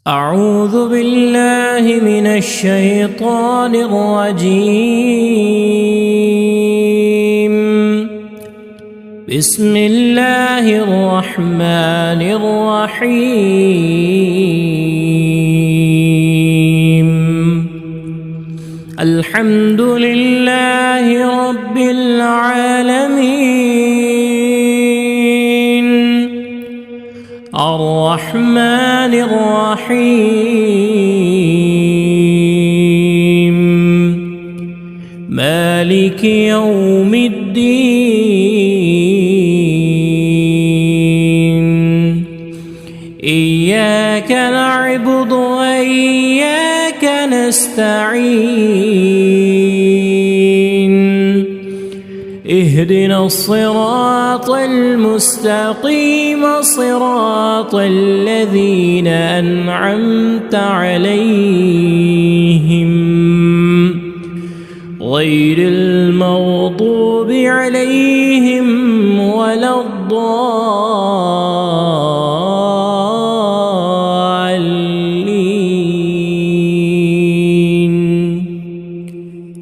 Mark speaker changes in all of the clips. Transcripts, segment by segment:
Speaker 1: أعوذ بالله من الشيطان الرجيم. بسم الله الرحمن الرحيم. الحمد لله رب العالمين، الرحمن الرحيم، مالك يوم الدين. إياك نعبد وإياك نستعين. اهدنا الصراط المستقيم، صراط الذين أنعمت عليهم غير المغضوب عليهم ولا الضالين.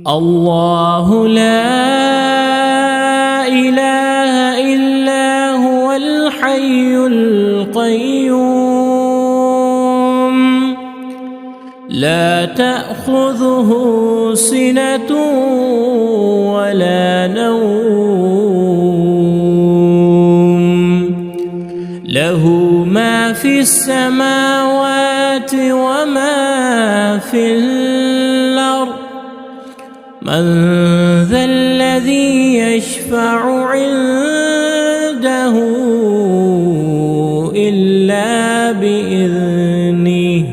Speaker 1: الله لا إله إلا هو الحي القيوم، لا تأخذه سنة ولا نوم، له ما في السماوات وما في الأرض. من ذا الذي يشفع عنده إلا بإذنه،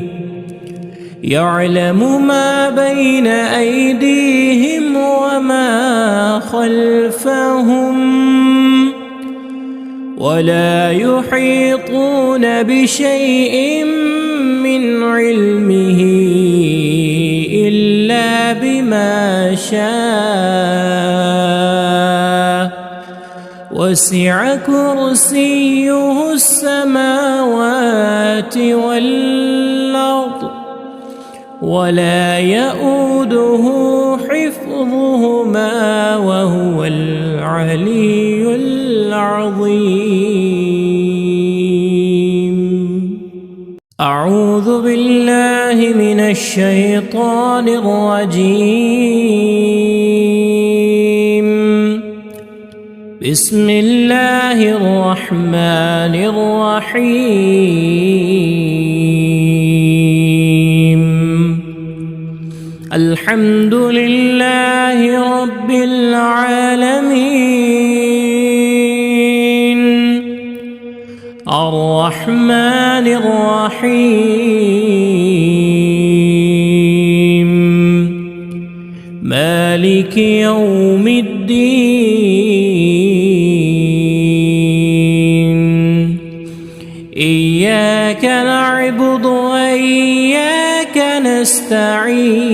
Speaker 1: يعلم ما بين أيديهم وما خلفهم، ولا يحيطون بشيء من علمه إلا بما شاء. وسع كرسيه السماوات والأرض، ولا يؤوده حفظهما، وهو العلي العظيم. أعوذ بالله من الشيطان الرجيم. بسم الله الرحمن الرحيم. الحمد لله رب العالمين، الرحمن الرحيم، مالك يوم الدين. إياك نعبد وإياك نستعين.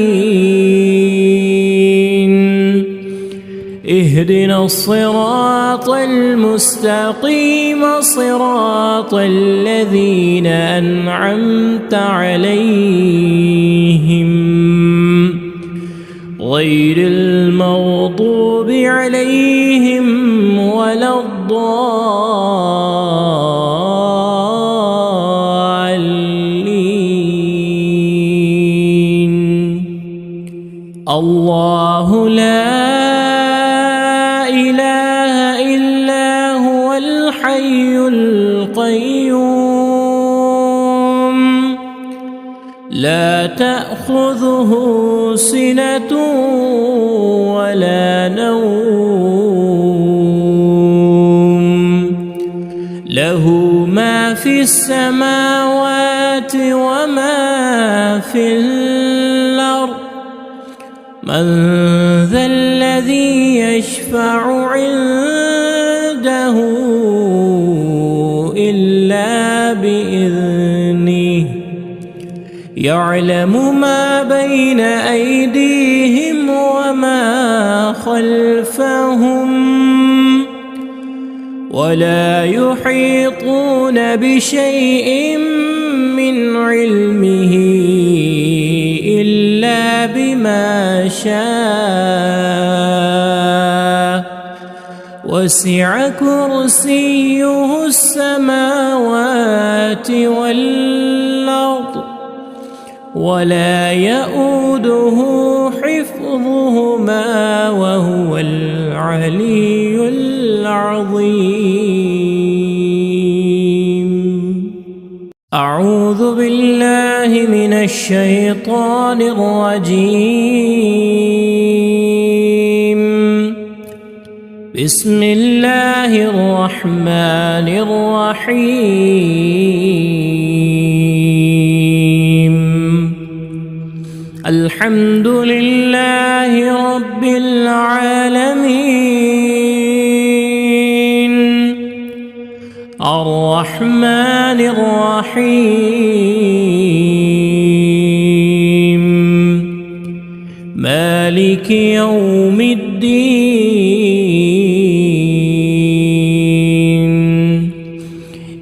Speaker 1: اهدنا الصراط المستقيم، صراط الذين أنعمت عليهم غير المغضوب عليهم ولا الضالين. الله لا إله إلا هو الحي القيوم، لا تأخذه سنة ولا نوم، له ما في السماوات وما في الأرض. من ذا الذي يشفع عنده إلا بإذنه، يعلم ما بين أيديهم وما خلفهم، ولا يحيطون بشيء من علمه إلا بما شاء وسع كرسيه السماوات والأرض ولا يؤوده حفظهما وهو العلي العظيم. أعوذ بالله من الشيطان الرجيم. بسم الله الرحمن الرحيم. الحمد لله رب العالمين الرحمن الرحيم مالك يوم الدين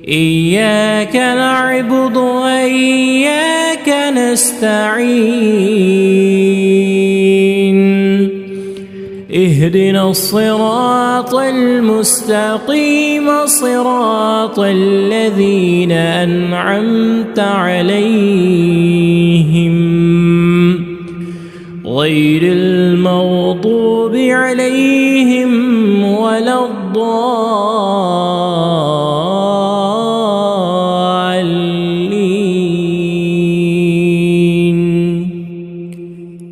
Speaker 1: إياك نعبد وإياك نستعين اهدنا الصراط المستقيم صراط الذين أنعمت عليهم غير المغضوب عليهم ولا الضالين.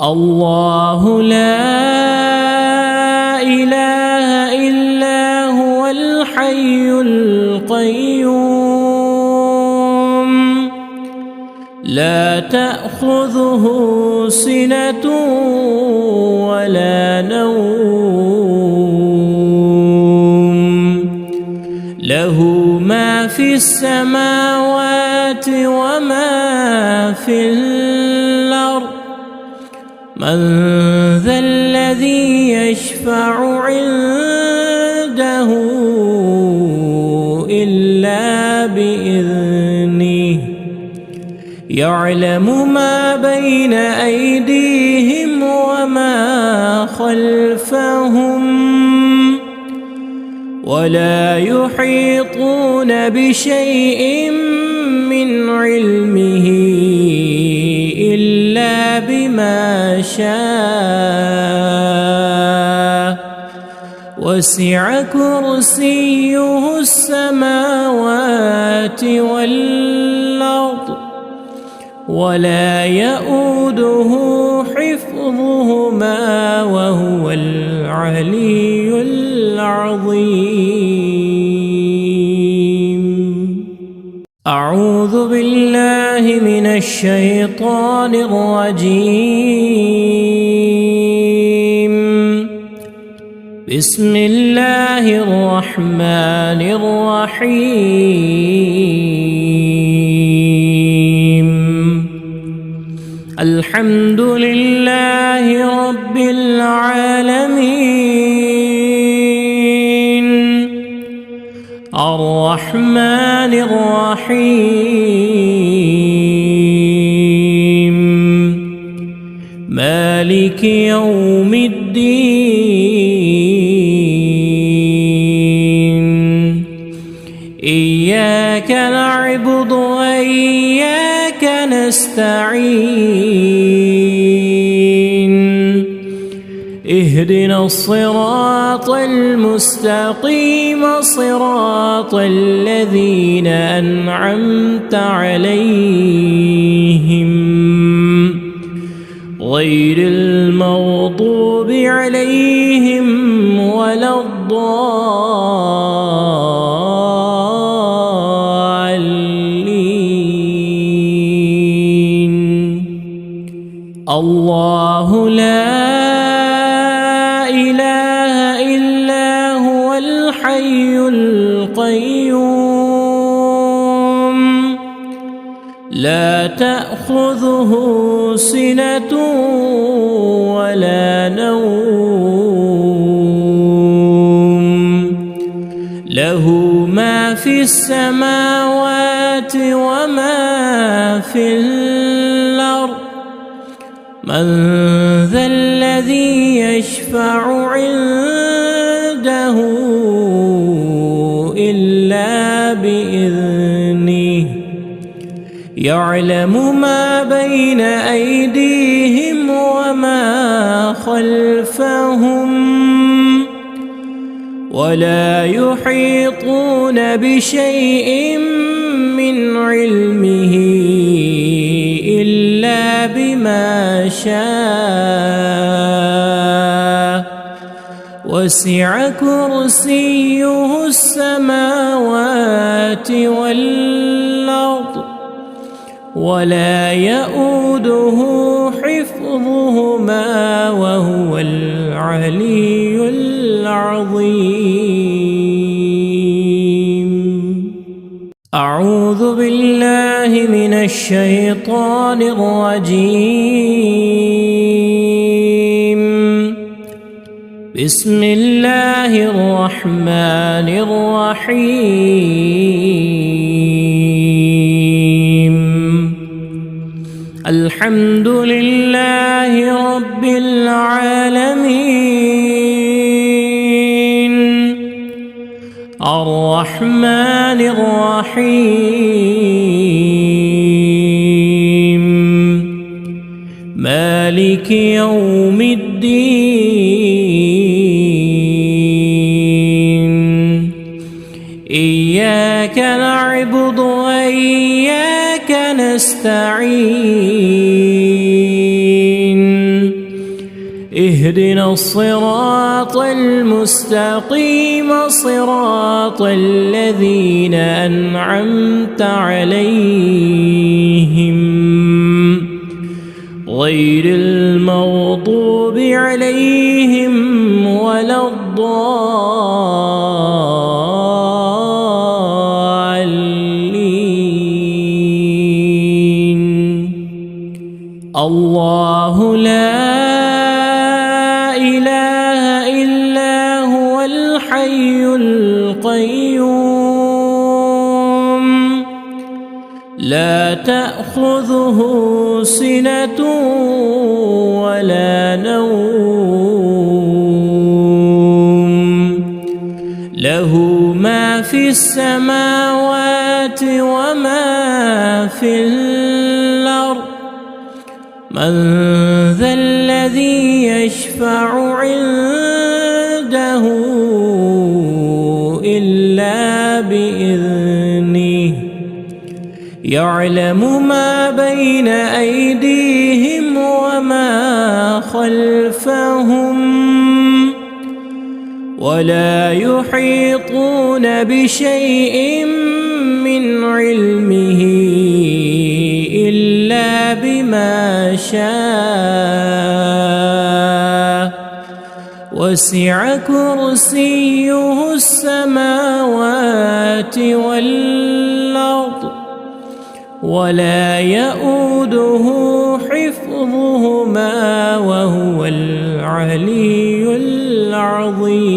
Speaker 1: الله لا إله إلا هو الحي القيوم لا تأخذه سنة ولا نوم له ما في السماوات وما في الأرض من ذا الذي يشفع عنده إلا بإذنه يعلم ما بين أيديهم وما خلفهم ولا يحيطون بشيء من علمه إلا بما شاء وسع كرسيه السماوات والأرض ولا يؤوده حفظهما وهو العلي العظيم. أعوذ بالله من الشيطان الرجيم. بسم الله الرحمن الرحيم. الحمد لله رب العالمين الرحمن الرحيم مالك يوم الدين إياك نعبد وإياك نستعين اهدنا الصراط المستقيم صراط الذين أنعمت عليهم غير المغضوب عليهم ولا الضالين. الله لا إله إلا هو الحي القيوم لا تأخذه سنة ولا نوم له في السماوات وما في الأرض من ذا الذي يشفع عنده إلا بإذنه يعلم ما بين أيديهم وما خلفهم ولا يحيطون بشيء من علمه إلا بما شاء وسع كرسيه السماوات والأرض ولا يؤوده حفظهما وهو العلي العظيم. أعوذ بالله من الشيطان الرجيم. بسم الله الرحمن الرحيم. الحمد لله رب العالمين الرحمن الرحيم مالك يوم الدين إياك نعبد وإياك نستعين اهدنا الصراط المستقيم صراط الذين أنعمت عليهم غير المغضوب عليهم ولا الضالين. الله لا إله إلا هو الحي القيوم لا تأخذه سنة ولا نوم له ما في السماوات وما في الأرض من ذا الذي يشفع عنده إلا بإذنه يعلم ما بين أيديهم وما خلفهم ولا يحيطون بشيء من علمه إلا بما شاء وسع كرسيه السماوات والأرض ولا يؤوده حفظهما وهو العلي العظيم.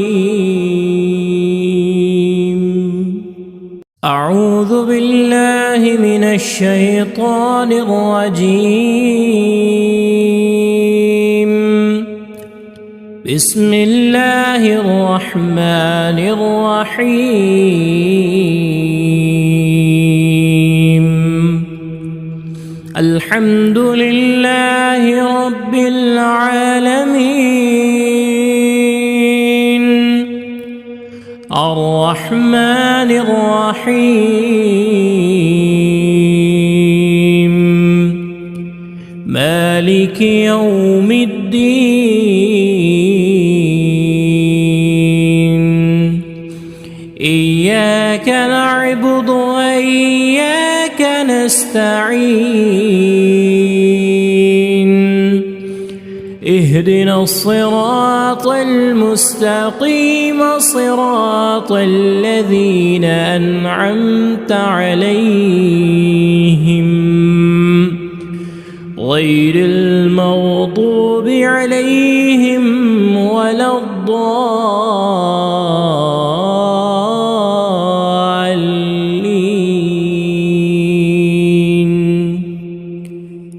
Speaker 1: أعوذ بالله من الشيطان الرجيم. بسم الله الرحمن الرحيم. الحمد لله رب العالمين الرحمن الرحيم مالك يوم الدين إياك نعبد وإياك نستعين اهدنا الصراط المستقيم صراط الذين أنعمت عليهم غير المغضوب عليهم ولا الضالين.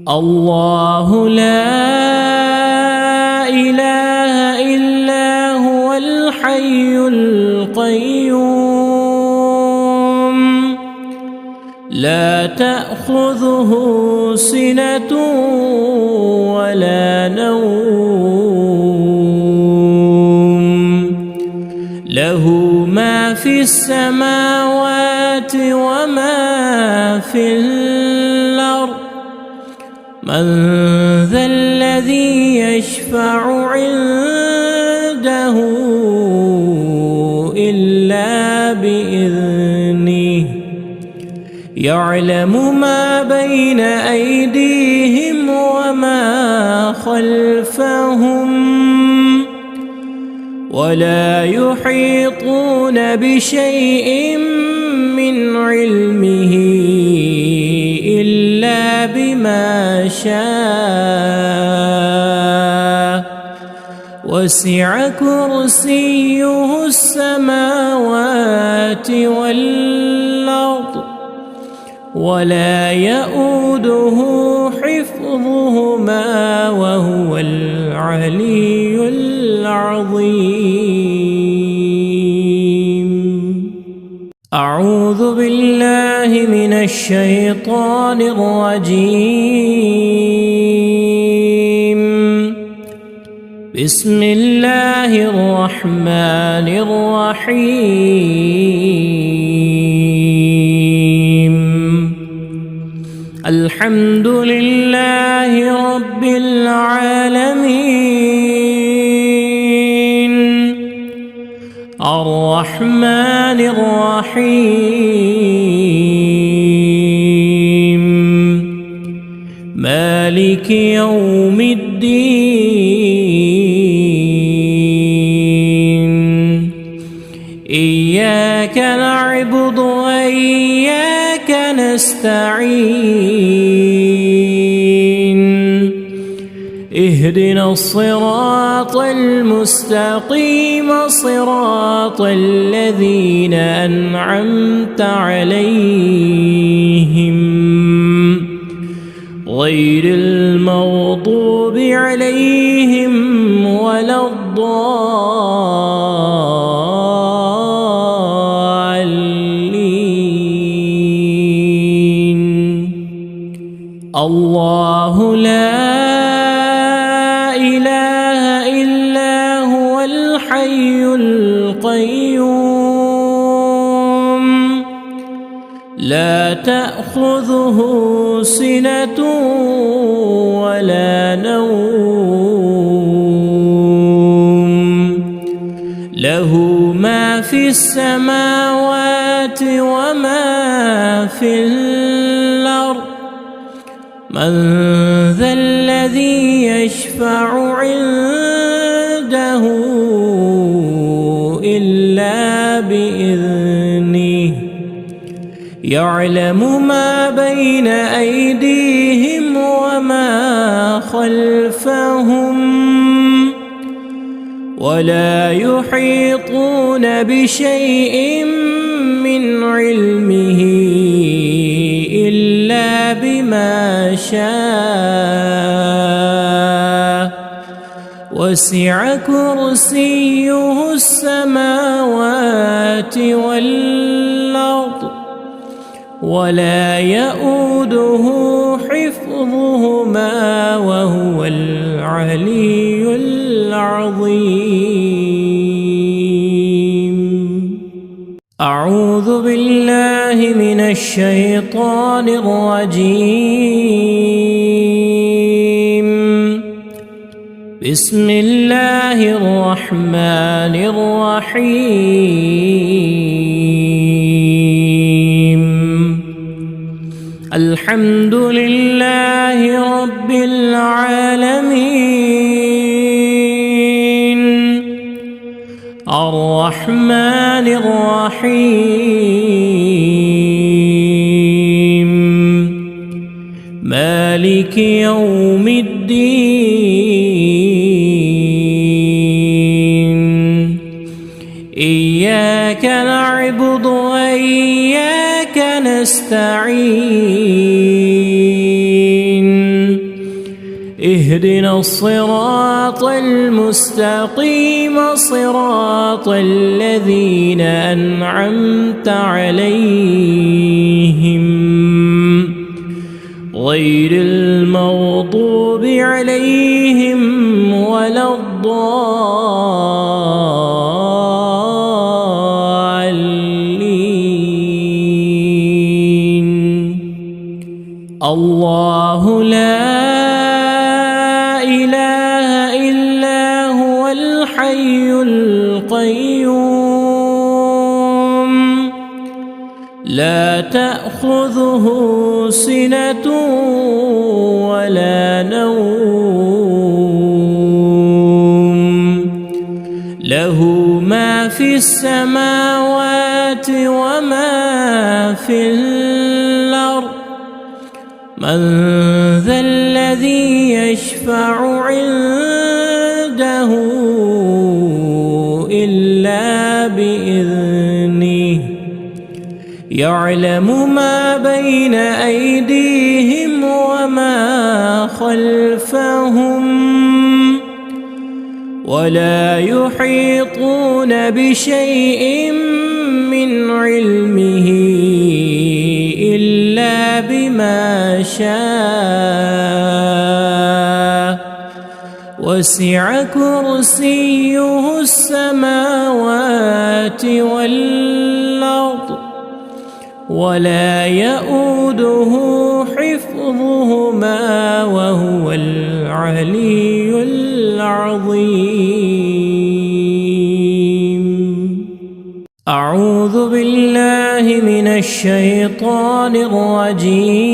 Speaker 1: الله لا إله إلا هو الحي القيوم لا تأخذه سنة ولا نوم له ما في السماوات وما في الأرض من ذا الذي يشفع عنده إلا بإذنه يعلم ما بين أيديهم وما خلفهم ولا يحيطون بشيء من علمه إلا بما شاء وسع كرسيه السماوات والأرض ولا يؤوده حفظهما وهو العلي العظيم. أعوذ بالله من الشيطان الرجيم. بسم الله الرحمن الرحيم. الحمد لله رب العالمين الرحمن الرحيم مالك يوم الدين إياك نعبد وإياك نستعين اهدنا الصراط المستقيم صراط الذين أنعمت عليهم غير المغضوب عليهم ولا الضالين. الله لا إله إلا هو الحي القيوم لا تأخذه سنة ولا نوم له ما في السماوات وما في الأرض من ذا الذي يشفع عنده إلا بإذنه يعلم ما بين أيديهم وما خلفهم ولا يحيطون بشيء من علمه إلا بما شاء وسع كرسيه السماوات والأرض ولا يؤوده حفظهما وهو العلي العظيم. أعوذ بالله من الشيطان الرجيم. بسم الله الرحمن الرحيم. الحمد لله رب العالمين الرحمن الرحيم مالك يوم الدين إياك نعبد وإياك نستعين اهدنا الصراط المستقيم صراط الذين أنعمت عليهم غير المغضوب عليهم ولا الضالين. الله لا إله إلا هو الحي القيوم لا تأخذه سنة ولا نوم له ما في السماوات وما في الأرض من ذا الذي يشفع عنده إلا بإذنه يعلم ما بين أيديهم وما خلفهم ولا يحيطون بشيء من علمه إلا بما شاء وسع كرسيه السماوات والأرض ولا يؤوده حفظهما وهو العلي العظيم. أعوذ بالله من الشيطان الرجيم.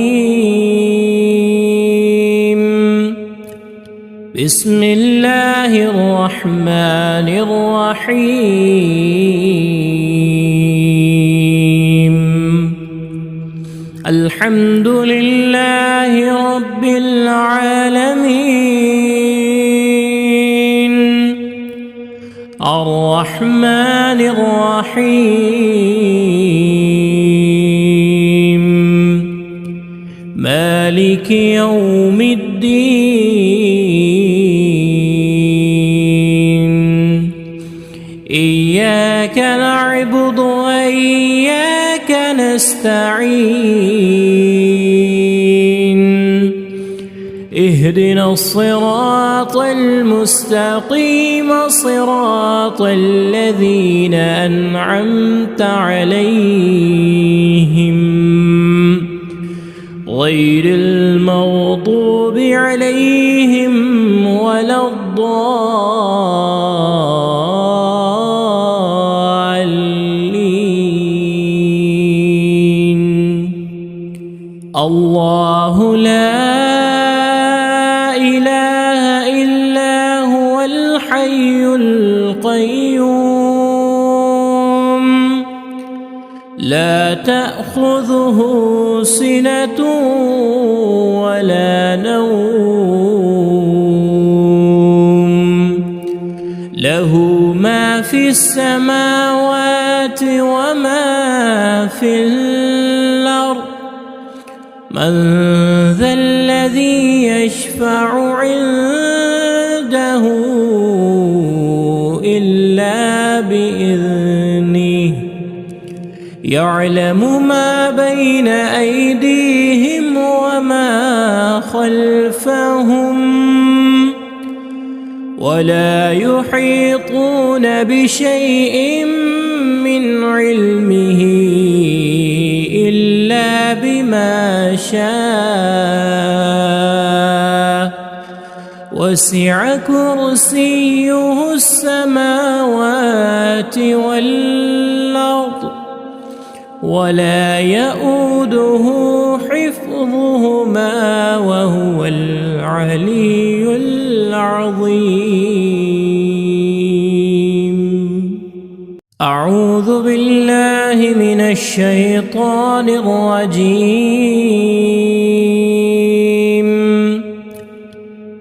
Speaker 1: بسم الله الرحمن الرحيم. الحمد لله رب العالمين الرحمن الرحيم مالك يوم الدين إياك نعبد وإياك نستعين اهدنا الصراط المستقيم صراط الذين أنعمت عليهم غير المغضوب عليهم ولا الضالين. الله لا إله إلا هو الحي القيوم لا تأخذه سنة ولا نوم له ما في السماوات وما في الأرض من ذا الذي يشفع عنده إلا بإذنه يعلم ما بين أيديهم وما خلفهم ولا يحيطون بشيء من علمه إلا بما شاء وسع كرسيه السماوات والأرض ولا يؤوده حفظهما وهو العلي العظيم. أعوذ بالله من الشيطان الرجيم.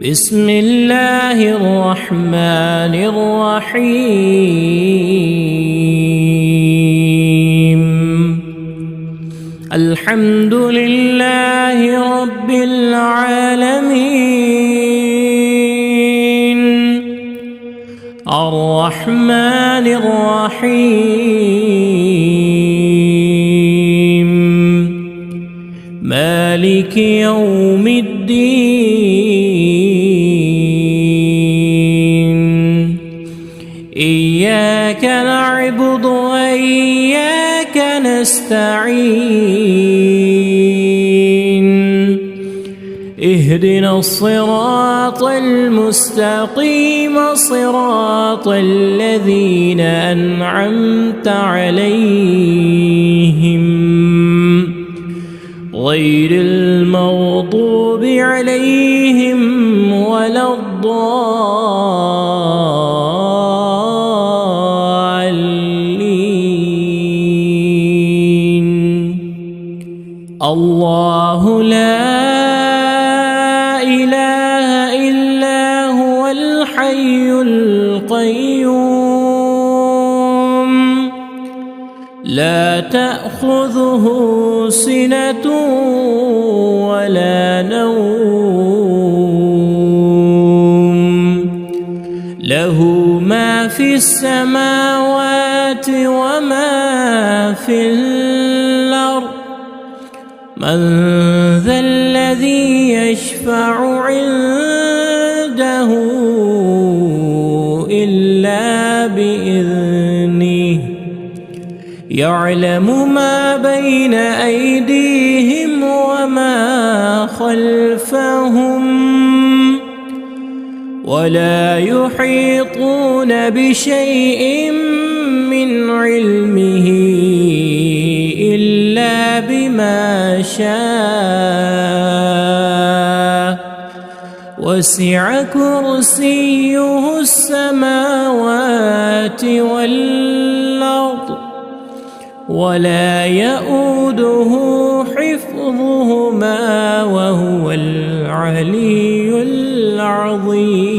Speaker 1: بسم الله الرحمن الرحيم. الحمد لله رب العالمين الرحمن الرحيم مالك يوم الدين إياك نعبد وإياك نستعين اهدنا الصراط المستقيم صراط الذين أنعمت عليهم غير المغضوب عليهم ولا الضالين. الله لا إله إلا هو الحي القيوم لا تأخذه سنة ولا نوم له ما في السماوات وما في الأرض من ذا الذي يشفع عنده إلا بإذنه يعلم ما بين أيديهم وما خلفهم ولا يحيطون بشيء من علمه إلا بما شاء وسع كرسيه السماوات والأرض ولا يؤوده حفظهما وهو العلي العظيم.